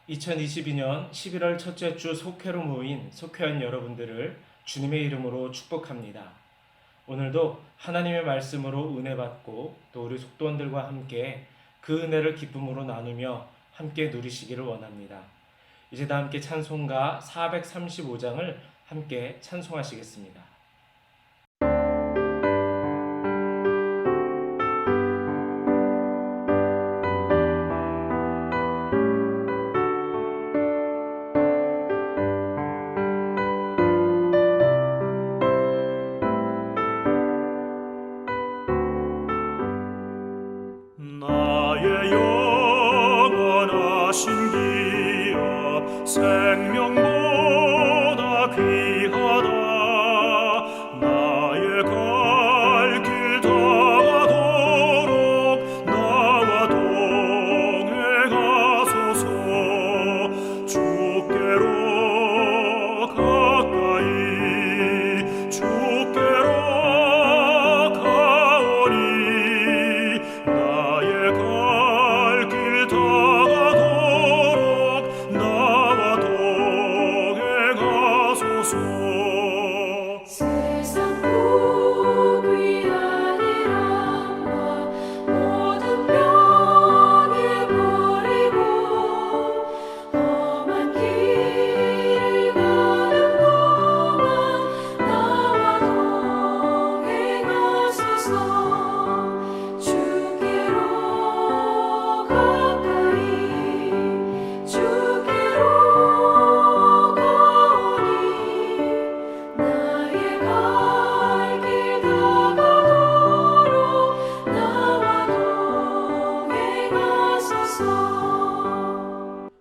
2022년 11월 첫째 주 속회로 모인 속회원 여러분들을 주님의 이름으로 축복합니다. 오늘도 하나님의 말씀으로 은혜 받고 또 우리 속도원들과 함께 그 은혜를 기쁨으로 나누며 함께 누리시기를 원합니다. 이제 다 함께 찬송가 435장을 함께 찬송하시겠습니다. 나의 영원하신 기업 생명보다 귀하다. 나의 갈 길 다가도록 나와 동행하소서. 주께로 가까이 주께로 가오니 나의 갈 길 다가도록 나와 동행하소서. 세상 복 위한 일함과 모든 변해버리고 험한 길을 가는 동안 나와 동행하소서. 주께로 가까이 주께로 가오니 나의 갈 길 다가도록 나와 동행하소서.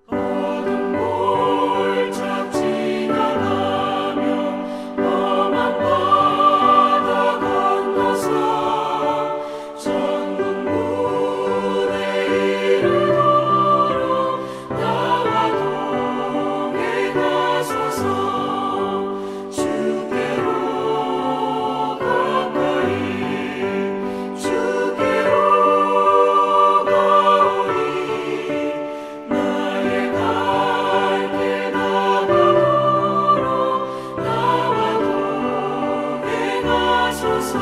어둠 골짜 지나가며 험한 바다 건너서 전국 문에 이르도록 나와 동행하소서. 주께로 가까이 주께로 가오니 나의 갈 길 다가도록 나와 동행하소서.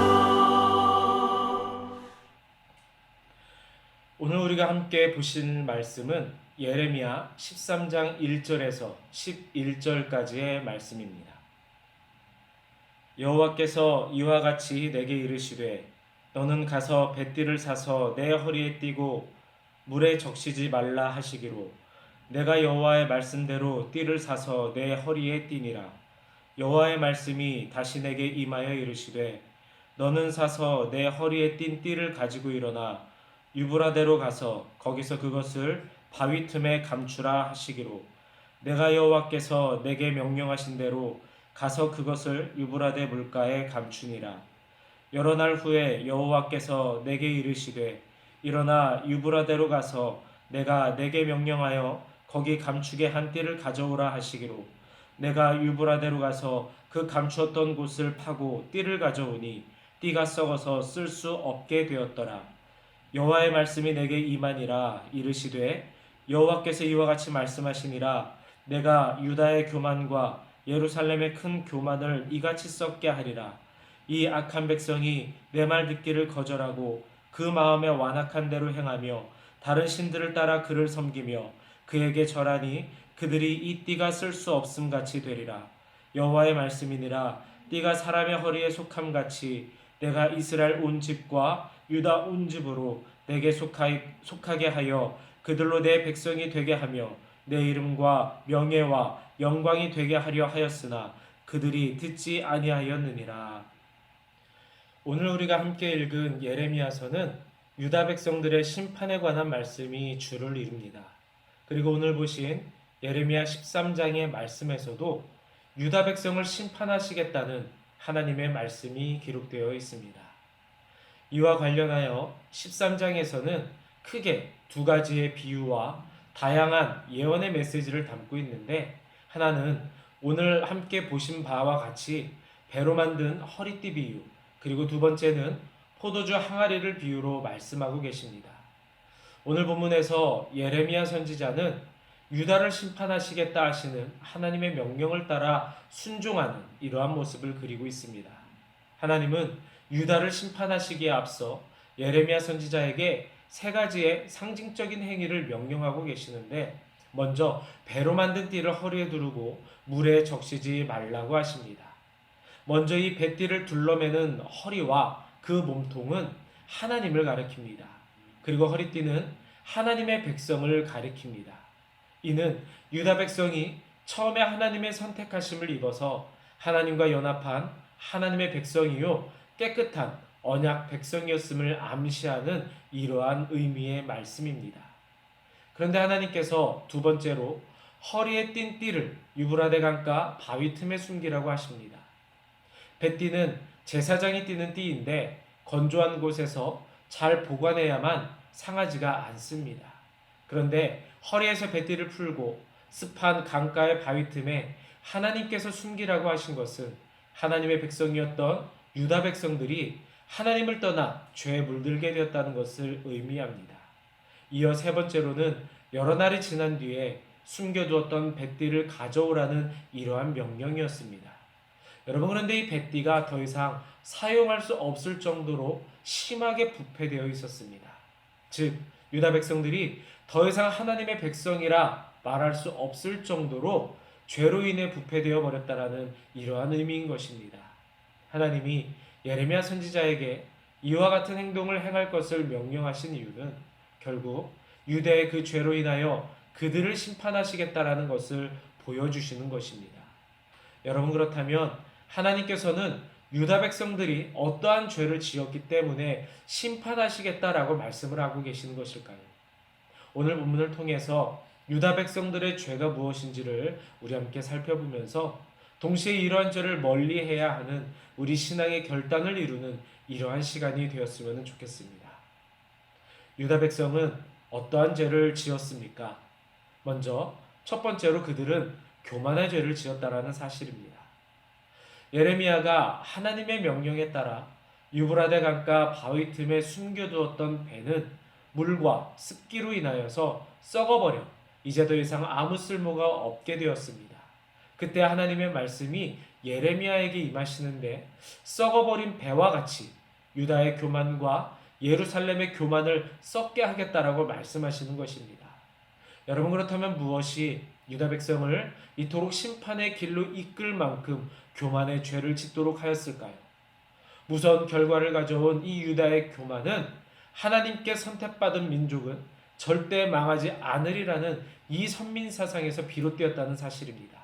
오늘 우리가 함께 보실 말씀은 예레미야 13장 1절에서 11절까지의 말씀입니다. 여호와께서 이와 같이 내게 이르시되 너는 가서 뱃띠를 사서 내 허리에 띠고 물에 적시지 말라 하시기로 내가 여호와의 말씀대로 띠를 사서 내 허리에 띠니라. 여호와의 말씀이 다시 내게 임하여 이르시되 너는 사서 내 허리에 띈 띠를 가지고 일어나 유브라데로 가서 거기서 그것을 바위 틈에 감추라 하시기로 내가 여호와께서 내게 명령하신 대로 가서 그것을 유브라데 물가에 감추니라. 여러 날 후에 여호와께서 내게 이르시되 일어나 유브라데로 가서 내가 내게 명령하여 거기 감추게 한 띠를 가져오라 하시기로 내가 유브라데로 가서 그 감추었던 곳을 파고 띠를 가져오니 띠가 썩어서 쓸 수 없게 되었더라. 여호와의 말씀이 내게 임하니라. 이르시되 여호와께서 이와 같이 말씀하시니라. 내가 유다의 교만과 예루살렘의 큰 교만을 이같이 썩게 하리라. 이 악한 백성이 내 말 듣기를 거절하고 그 마음에 완악한 대로 행하며 다른 신들을 따라 그를 섬기며 그에게 절하니 그들이 이 띠가 쓸 수 없음 같이 되리라. 여호와의 말씀이니라. 띠가 사람의 허리에 속함 같이 내가 이스라엘 온 집과 유다 온 집으로 내게 속하게 하여 그들로 내 백성이 되게 하며 내 이름과 명예와 영광이 되게 하려 하였으나 그들이 듣지 아니하였느니라. 오늘 우리가 함께 읽은 예레미야서는 유다 백성들의 심판에 관한 말씀이 주를 이룹니다. 그리고 오늘 보신 예레미야 13장의 말씀에서도 유다 백성을 심판하시겠다는 하나님의 말씀이 기록되어 있습니다. 이와 관련하여 13장에서는 크게 두 가지의 비유와 다양한 예언의 메시지를 담고 있는데, 하나는 오늘 함께 보신 바와 같이 배로 만든 허리띠 비유, 그리고 두 번째는 포도주 항아리를 비유로 말씀하고 계십니다. 오늘 본문에서 예레미야 선지자는 유다를 심판하시겠다 하시는 하나님의 명령을 따라 순종하는 이러한 모습을 그리고 있습니다. 하나님은 유다를 심판하시기에 앞서 예레미야 선지자에게 세 가지의 상징적인 행위를 명령하고 계시는데, 먼저 배로 만든 띠를 허리에 두르고 물에 적시지 말라고 하십니다. 먼저 이 배띠를 둘러매는 허리와 그 몸통은 하나님을 가리킵니다. 그리고 허리띠는 하나님의 백성을 가리킵니다. 이는 유다 백성이 처음에 하나님의 선택하심을 입어서 하나님과 연합한 하나님의 백성이요 깨끗한 언약 백성이었음을 암시하는 이러한 의미의 말씀입니다. 그런데 하나님께서 두 번째로 허리에 띈 띠를 유브라데 강가 바위 틈에 숨기라고 하십니다. 배띠는 제사장이 띠는 띠인데 건조한 곳에서 잘 보관해야만 상하지가 않습니다. 그런데 허리에서 배띠를 풀고 습한 강가의 바위 틈에 하나님께서 숨기라고 하신 것은 하나님의 백성이었던 유다 백성들이 하나님을 떠나 죄에 물들게 되었다는 것을 의미합니다. 이어 세 번째로는 여러 날이 지난 뒤에 숨겨두었던 배띠를 가져오라는 이러한 명령이었습니다. 여러분, 그런데 이 배띠가 더 이상 사용할 수 없을 정도로 심하게 부패되어 있었습니다. 즉 유다 백성들이 더 이상 하나님의 백성이라 말할 수 없을 정도로 죄로 인해 부패되어 버렸다라는 이러한 의미인 것입니다. 하나님이 예레미야 선지자에게 이와 같은 행동을 행할 것을 명령하신 이유는 결국 유대의 그 죄로 인하여 그들을 심판하시겠다라는 것을 보여주시는 것입니다. 여러분, 그렇다면 하나님께서는 유다 백성들이 어떠한 죄를 지었기 때문에 심판하시겠다라고 말씀을 하고 계시는 것일까요? 오늘 본문을 통해서 유다 백성들의 죄가 무엇인지를 우리 함께 살펴보면서 동시에 이러한 죄를 멀리해야 하는 우리 신앙의 결단을 이루는 이러한 시간이 되었으면 좋겠습니다. 유다 백성은 어떠한 죄를 지었습니까? 먼저 첫 번째로 그들은 교만의 죄를 지었다라는 사실입니다. 예레미야가 하나님의 명령에 따라 유브라데 강가 바위 틈에 숨겨두었던 배는 물과 습기로 인하여서 썩어버려 이제 더 이상 아무 쓸모가 없게 되었습니다. 그때 하나님의 말씀이 예레미야에게 임하시는데 썩어버린 배와 같이 유다의 교만과 예루살렘의 교만을 썩게 하겠다라고 말씀하시는 것입니다. 여러분, 그렇다면 무엇이 유다 백성을 이토록 심판의 길로 이끌 만큼 교만의 죄를 짓도록 하였을까요? 무서운 결과를 가져온 이 유다의 교만은 하나님께 선택받은 민족은 절대 망하지 않으리라는 이 선민 사상에서 비롯되었다는 사실입니다.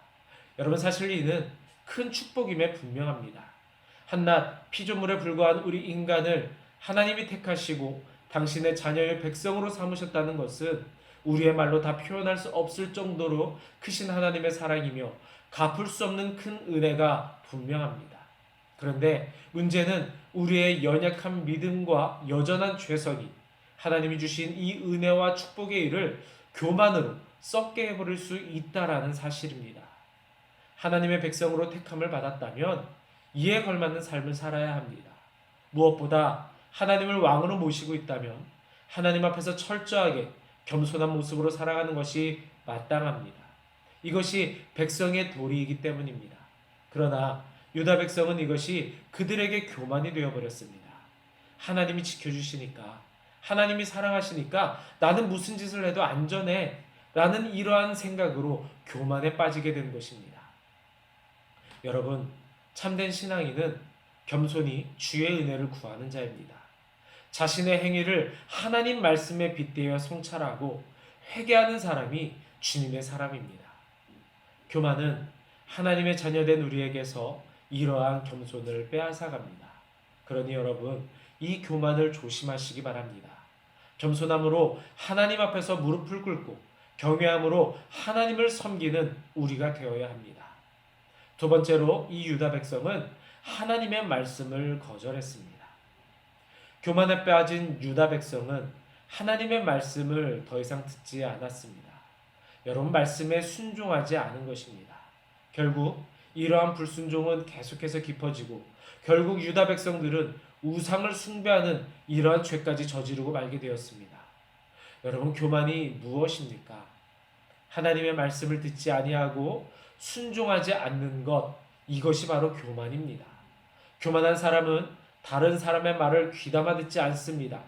여러분, 사실 이는 큰 축복임에 분명합니다. 한낱 피조물에 불과한 우리 인간을 하나님이 택하시고 당신의 자녀의 백성으로 삼으셨다는 것은 우리의 말로 다 표현할 수 없을 정도로 크신 하나님의 사랑이며 갚을 수 없는 큰 은혜가 분명합니다. 그런데 문제는 우리의 연약한 믿음과 여전한 죄성이 하나님이 주신 이 은혜와 축복의 일을 교만으로 썩게 해버릴 수 있다라는 사실입니다. 하나님의 백성으로 택함을 받았다면 이에 걸맞는 삶을 살아야 합니다. 무엇보다 하나님을 왕으로 모시고 있다면 하나님 앞에서 철저하게 겸손한 모습으로 살아가는 것이 마땅합니다. 이것이 백성의 도리이기 때문입니다. 그러나 유다 백성은 이것이 그들에게 교만이 되어버렸습니다. 하나님이 지켜주시니까, 하나님이 사랑하시니까 나는 무슨 짓을 해도 안전해 라는 이러한 생각으로 교만에 빠지게 된 것입니다. 여러분, 참된 신앙인은 겸손히 주의 은혜를 구하는 자입니다. 자신의 행위를 하나님 말씀에 빗대어 성찰하고 회개하는 사람이 주님의 사람입니다. 교만은 하나님의 자녀된 우리에게서 이러한 겸손을 빼앗아갑니다. 그러니 여러분, 이 교만을 조심하시기 바랍니다. 겸손함으로 하나님 앞에서 무릎을 꿇고 경외함으로 하나님을 섬기는 우리가 되어야 합니다. 두 번째로 이 유다 백성은 하나님의 말씀을 거절했습니다. 교만에 빠진 유다 백성은 하나님의 말씀을 더 이상 듣지 않았습니다. 여러분, 말씀에 순종하지 않은 것입니다. 결국 이러한 불순종은 계속해서 깊어지고 결국 유다 백성들은 우상을 숭배하는 이러한 죄까지 저지르고 말게 되었습니다. 여러분, 교만이 무엇입니까? 하나님의 말씀을 듣지 아니하고 순종하지 않는 것, 이것이 바로 교만입니다. 교만한 사람은 다른 사람의 말을 귀담아 듣지 않습니다.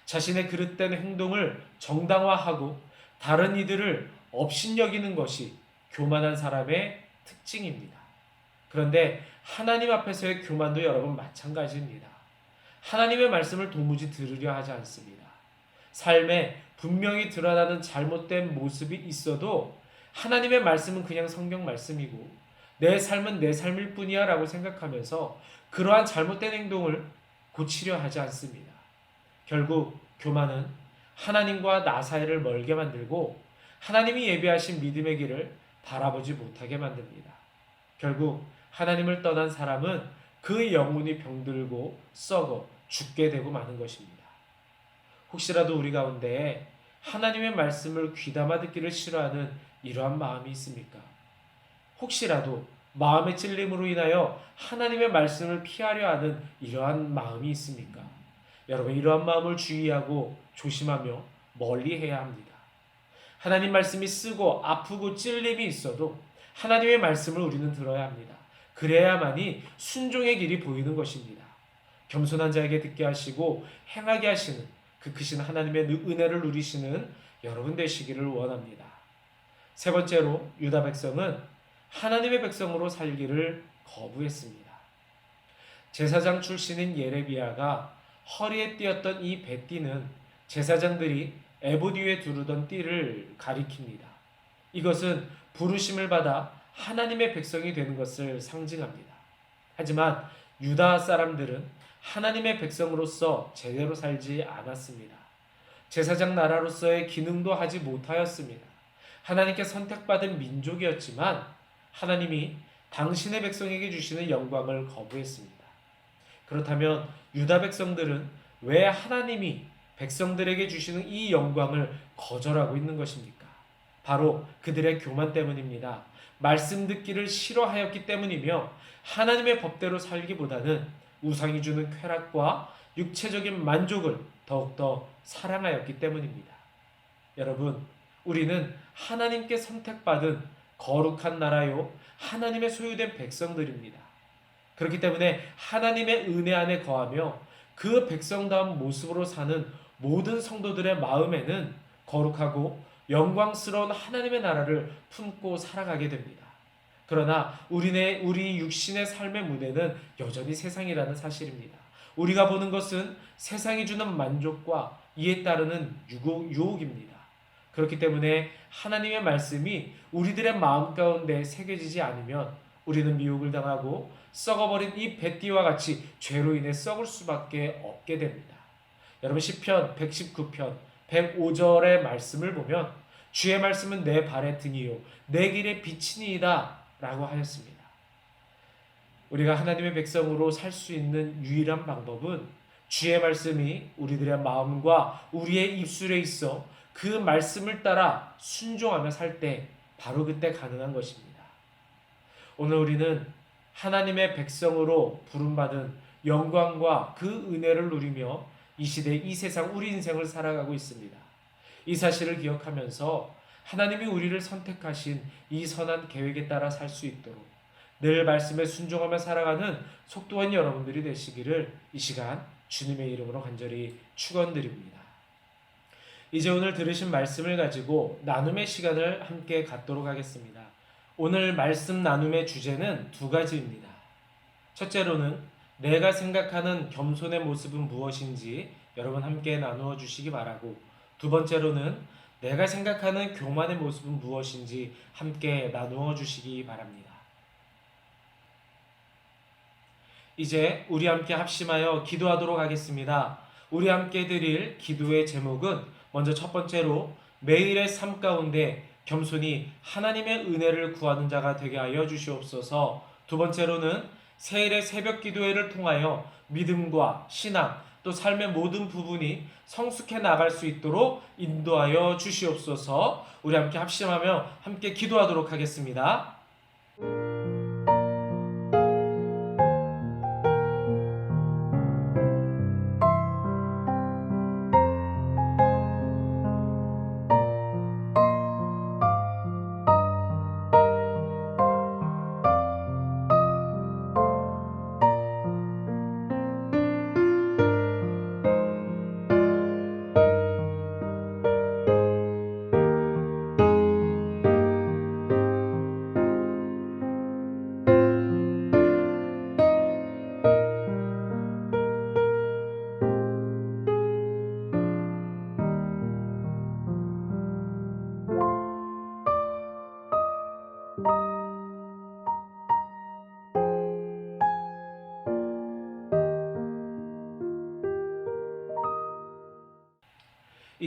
자신의 그릇된 행동을 정당화하고 다른 이들을 업신여기는 것이 교만한 사람의 특징입니다. 그런데 하나님 앞에서의 교만도 여러분 마찬가지입니다. 하나님의 말씀을 도무지 들으려 하지 않습니다. 삶에 분명히 드러나는 잘못된 모습이 있어도 하나님의 말씀은 그냥 성경 말씀이고 내 삶은 내 삶일 뿐이야 라고 생각하면서 그러한 잘못된 행동을 고치려 하지 않습니다. 결국 교만은 하나님과 나 사이를 멀게 만들고 하나님이 예비하신 믿음의 길을 바라보지 못하게 만듭니다. 결국 하나님을 떠난 사람은 그 영혼이 병들고 썩어 죽게 되고 마는 것입니다. 혹시라도 우리 가운데 하나님의 말씀을 귀담아 듣기를 싫어하는 이러한 마음이 있습니까? 혹시라도 마음의 찔림으로 인하여 하나님의 말씀을 피하려 하는 이러한 마음이 있습니까? 여러분, 이러한 마음을 주의하고 조심하며 멀리해야 합니다. 하나님 말씀이 쓰고 아프고 찔림이 있어도 하나님의 말씀을 우리는 들어야 합니다. 그래야만이 순종의 길이 보이는 것입니다. 겸손한 자에게 듣게 하시고 행하게 하시는 그 크신 하나님의 은혜를 누리시는 여러분 되시기를 원합니다. 세 번째로 유다 백성은 하나님의 백성으로 살기를 거부했습니다. 제사장 출신인 예레비야가 허리에 띄었던 이 배띠는 제사장들이 에봇 위에 두르던 띠를 가리킵니다. 이것은 부르심을 받아 하나님의 백성이 되는 것을 상징합니다. 하지만 유다 사람들은 하나님의 백성으로서 제대로 살지 않았습니다. 제사장 나라로서의 기능도 하지 못하였습니다. 하나님께 선택받은 민족이었지만 하나님이 당신의 백성에게 주시는 영광을 거부했습니다. 그렇다면 유다 백성들은 왜 하나님이 백성들에게 주시는 이 영광을 거절하고 있는 것입니까? 바로 그들의 교만 때문입니다. 말씀 듣기를 싫어하였기 때문이며 하나님의 법대로 살기보다는 우상이 주는 쾌락과 육체적인 만족을 더욱더 사랑하였기 때문입니다. 여러분, 우리는 하나님께 선택받은 거룩한 나라요 하나님의 소유된 백성들입니다. 그렇기 때문에 하나님의 은혜 안에 거하며 그 백성다운 모습으로 사는 모든 성도들의 마음에는 거룩하고 영광스러운 하나님의 나라를 품고 살아가게 됩니다. 그러나 우리 육신의 삶의 무대는 여전히 세상이라는 사실입니다. 우리가 보는 것은 세상이 주는 만족과 이에 따르는 유혹입니다. 그렇기 때문에 하나님의 말씀이 우리들의 마음 가운데 새겨지지 않으면 우리는 미혹을 당하고 썩어버린 이 배띠와 같이 죄로 인해 썩을 수밖에 없게 됩니다. 여러분, 시편 119편 105절의 말씀을 보면 주의 말씀은 내 발의 등이요 내 길의 빛이니이다 라고 하였습니다. 우리가 하나님의 백성으로 살 수 있는 유일한 방법은 주의 말씀이 우리들의 마음과 우리의 입술에 있어 그 말씀을 따라 순종하며 살 때 바로 그때 가능한 것입니다. 오늘 우리는 하나님의 백성으로 부름받은 영광과 그 은혜를 누리며 이 시대 이 세상 우리 인생을 살아가고 있습니다. 이 사실을 기억하면서 하나님이 우리를 선택하신 이 선한 계획에 따라 살 수 있도록 늘 말씀에 순종하며 살아가는 속도원 여러분들이 되시기를 이 시간 주님의 이름으로 간절히 축원드립니다. 이제 오늘 들으신 말씀을 가지고 나눔의 시간을 함께 갖도록 하겠습니다. 오늘 말씀 나눔의 주제는 두 가지입니다. 첫째로는 내가 생각하는 겸손의 모습은 무엇인지 여러분 함께 나누어 주시기 바라고, 두 번째로는 내가 생각하는 교만의 모습은 무엇인지 함께 나누어 주시기 바랍니다. 이제 우리 함께 합심하여 기도하도록 하겠습니다. 우리 함께 드릴 기도의 제목은 먼저 첫 번째로 매일의 삶 가운데 겸손히 하나님의 은혜를 구하는 자가 되게 하여 주시옵소서. 두 번째로는 세일의 새벽 기도회를 통하여 믿음과 신앙 또 삶의 모든 부분이 성숙해 나갈 수 있도록 인도하여 주시옵소서. 우리 함께 합심하며 함께 기도하도록 하겠습니다.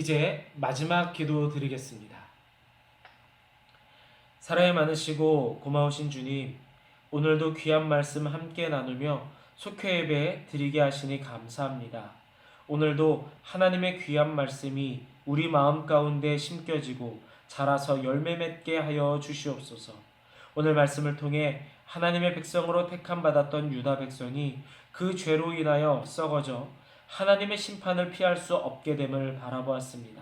이제 마지막 기도 드리겠습니다. 사랑이 많으시고 고마우신 주님, 오늘도 귀한 말씀 함께 나누며 속회 예배 드리게 하시니 감사합니다. 오늘도 하나님의 귀한 말씀이 우리 마음 가운데 심겨지고 자라서 열매 맺게 하여 주시옵소서. 오늘 말씀을 통해 하나님의 백성으로 택함 받았던 유다 백성이 그 죄로 인하여 썩어져 하나님의 심판을 피할 수 없게 됨을 바라보았습니다.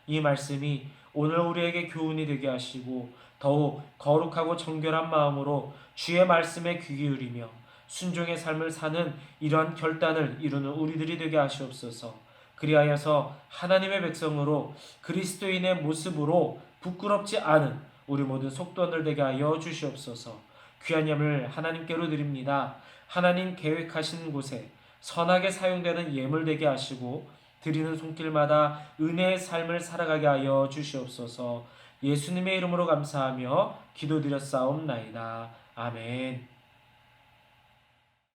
이 말씀이 오늘 우리에게 교훈이 되게 하시고 더욱 거룩하고 정결한 마음으로 주의 말씀에 귀 기울이며 순종의 삶을 사는 이러한 결단을 이루는 우리들이 되게 하시옵소서. 그리하여서 하나님의 백성으로 그리스도인의 모습으로 부끄럽지 않은 우리 모든 속도들 되게 하여 주시옵소서. 귀한 예물 하나님께로 드립니다. 하나님 계획하신 곳에 선하게 사용되는 예물 되게 하시고 드리는 손길마다 은혜의 삶을 살아가게 하여 주시옵소서. 예수님의 이름으로 감사하며 기도드렸사옵나이다. 아멘.